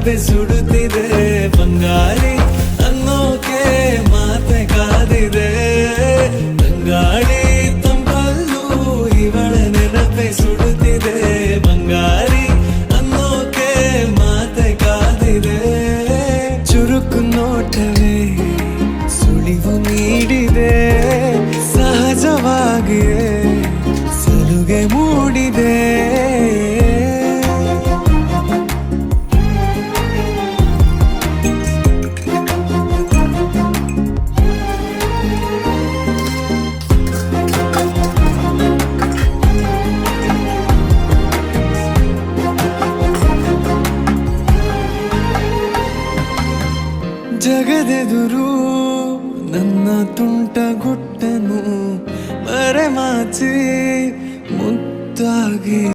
ನೆನಪೆ ಸುಡುತ್ತಿದೆ ಬಂಗಾರಿ ಅನ್ನೋಕೆ ಮಾತೆ ಕಾದಿದೆ ತಂಗಾಳಿ ತಂಪಲ್ಲೂ ಇವಳ ನೆನಪೆ ಸುಡುತ್ತಿದೆ ಬಂಗಾರಿ ಅನ್ನೋಕೆ ಮಾತೆ ಕಾದಿದೆ ಚುರುಕು ನೋಟವೇ ಸುಳಿವು ನೀಡಿದೆ ಸಹಜವಾಗಿಯೇ ಸಲುಗೆ ಮೂಡಿದೆ ಜಗದೆದುರು ನನ್ನ ತುಂಟ ಗುಟ್ಟನು ಮರೆಮಾಚಿ ಮುದ್ದಾಗಿ